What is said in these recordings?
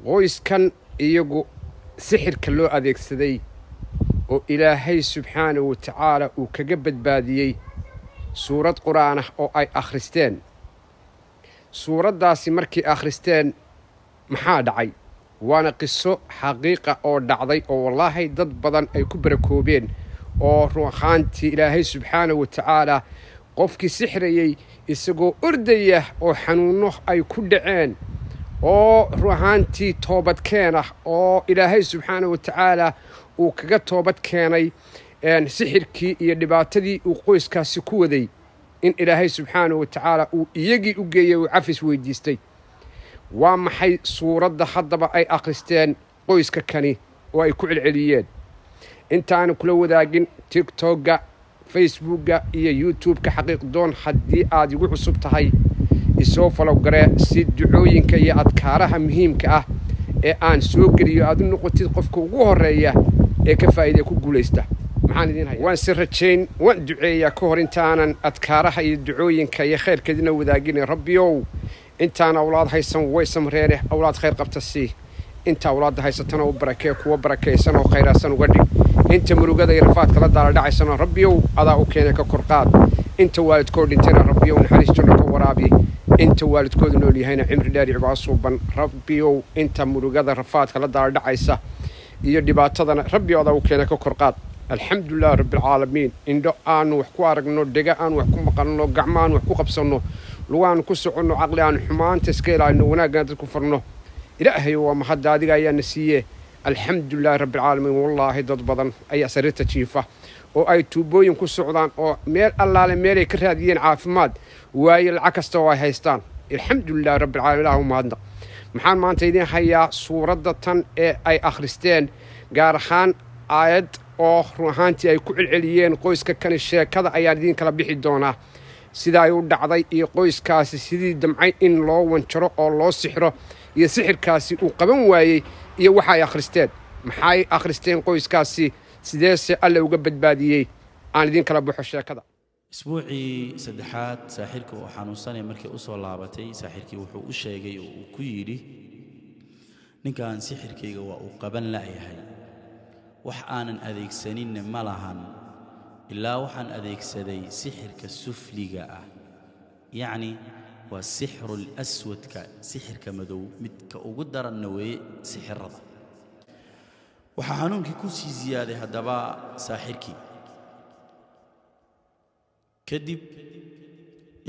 qoyskan iyagu sixirka loo adeegsaday oo ilaahay subxaanahu wa tacaala uu kaga badbaadiyey suurad qur'aan ah oo ay akhristeen. suuraddaasi markii akhristeen maxaa dhacay? waana qiso xaqiiqa oo dhacday oo wallaahi dad badan ay ku barakoobeen oo ruuxaantii ilaahay subxaanahu wa tacaala qofkii sixrayey isagoo ordaya oo xanuunno ay ku dhaceen oo ruuxaantii toobadkeen ah oo ilaahay subxaanahu wa tacaala uu kaga toobad keenay sixirkii iyo dhibaatadii uu qoyskaasi ku waday in ilaahay subxaanahu wa tacaala uu iyagii u geeyey uu cafis weydiistay. waa maxay suuradda haddaba ay akhristeen qoyska kani oo ay ku celceliyeen? intaanu kula wadaagin tiktokga, facebookga iyo youtubeka xaqiiqdoon haddii aad igu cusub tahay isoo falow garee si ducooyinka iyo adkaaraha muhiimka ah ee aan soo geliyo aad u noqotid qofka ugu horreeya ee ka faa'iidee ku guulaysta. maxaan idiin hayaa? waan si rajayn waan duceeyaa ka hor intaanan adkaaraha iyo ducooyinka iyo khayrkeedina wadaagin. rabbiyow intaan awlaad haysan way samreene awlaad khayr qabta sii, inta awlaadda haysatana u barakee kuwa barakaysan oo khayraadsan uga dhig, inta murugada iyo rafaadka la daala dhacaysana rabbiyow adaa u keenay ka kor qaad, inta waalidkood dhintayna rabbiyow naxariis janno ka waraabi, inta waalidkoodu nool yahayna cimri dheer iyo cibaado suuban rabbiyow inta murugada rafaadka la daala dhacaysa iyo dhibaatadana rabbiyow adaa u keenay ka kor qaad. alxamdulilah rabbilcaalamiin. indho aanu wax ku aragno, dhega aanu wax ku maqalno, gacmo aanu wax ku qabsanno, lugaanu ku soconno, caqli aanu xumaanta iska ilaalino, wanaagana dadku farno. ilaahayo waa mahadda adiga ayaana siiye. alxamdulilahi rabbilcaalamiin. wallaahi dad badan ayaa sariirta jiifa oo ay tuubooyin ku socdaan oo meel allaale meelay ka raadiyeen caafimaad waaye lacag kasta oo ay haystaan. alxamdulilahi rabbilcaalamiin. ilaahu mahadnaq. maxaan maanta idiin hayaa suuradda tan ee ay akhristeen, gaar ahaan aayad oo ruuxaantii ay ku celceliyeen qoyska kani. sheekada ayaan idiin kala bixi doonaa sida ay u dhacday iyo qoyskaasi sidii damcay in loo wanjaro oo loo sixro iyo sixirkaasi uu qaban waayey iyo waxa ay akhristeen. maxay akhristeen qoyskaasi? sideese alle uga badbaadiyey? aan idiin kala baxo sheekada. isbuucii saddexaad saaxirka oo xanuunsanay markii u soo laabatay, saaxirkii wuxuu u sheegay oo uu ku yidhi, ninkan sixirkayga waa uu qaban la'yahay, wax aanan adeegsaninna ma lahan ilaa waxaan adeegsaday sixirka sufliga ah, yacni waa sixrul aswadka, sixirka madow midka ugu daranna weeye sixirada. waxaa xanuunkii ku sii ziyaaday haddaba saaxirkii. kadib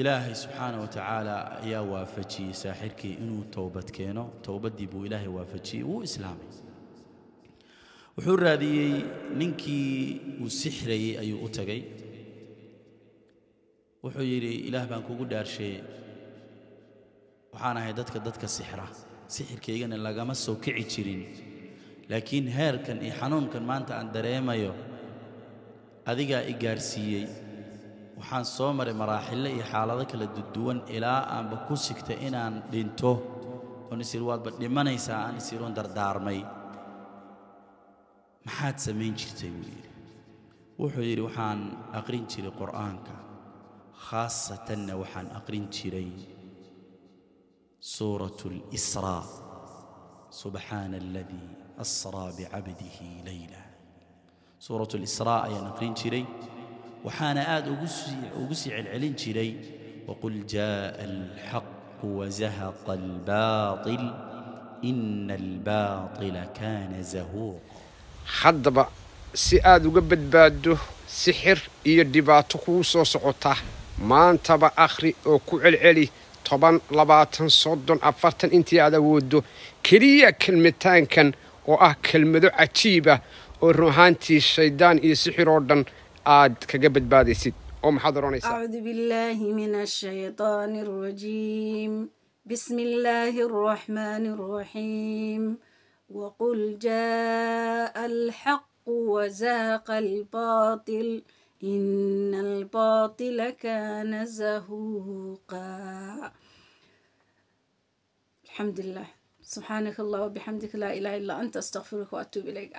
ilaahay subxaanahu wa tacaala ayaa waafajiyey saaxirkii inuu towbad keeno. towbaddii buu ilaahay waafajiyey, wuu islaamay. wuxuu raadiyey ninkii uu sixrayey ayuu u tagay. wuxuu yidhi, ilaah baan kugu dhaarshay, waxaan ahay dadka sixra, sixirkaygana lagama soo kici jirin, laakiin heerkan iyo xanuunkan maanta aan dareemayo adigaa i gaarsiiyey. waxaan soo maray maraaxilo iyo xaalado kala duwan ilaa aanba ku sigta inaan dhinto oon isir waadba dhimanaysaa aan isiroon dardaarmay. maxaad samayn jirtay buu yidhi. wuxuu yidhi, waxaan aqrin jiray qur'aanka, khaasatanna waxaan aqrin jiray suuratu lisraa, subxaana aladii asraa bicabdihi layla. suuratu lisraa ayaan aqrin jiray. waxaana aad ugu sii celcelin jiray, waqul jaa'a alxaqu wazahaqa albaatil ina albaatila kaana zahuuqa. haddaba si aad uga badbaaddo sixir iyo dhibaato kugu soo socota maantaba akhri oo ku celceli 10, 20, 30, 40 intii aad awooddo keliya kelmitaankan oo ah kelmado cajiiba oo ruuxaantii shaydaan iyo sixir oo dhan aad kaga badbaadaysid. oo maxaad oranaysaa? أعوذ بالله من الشيطان الرجيم. بسم الله الرحمن الرحيم. وقل جاء الحق وزهق الباطل إن الباطل كان زهوقا. الحمد لله. سبحانك الله وبحمدك لا إله إلا أنت أستغفرك وأتوب إليك.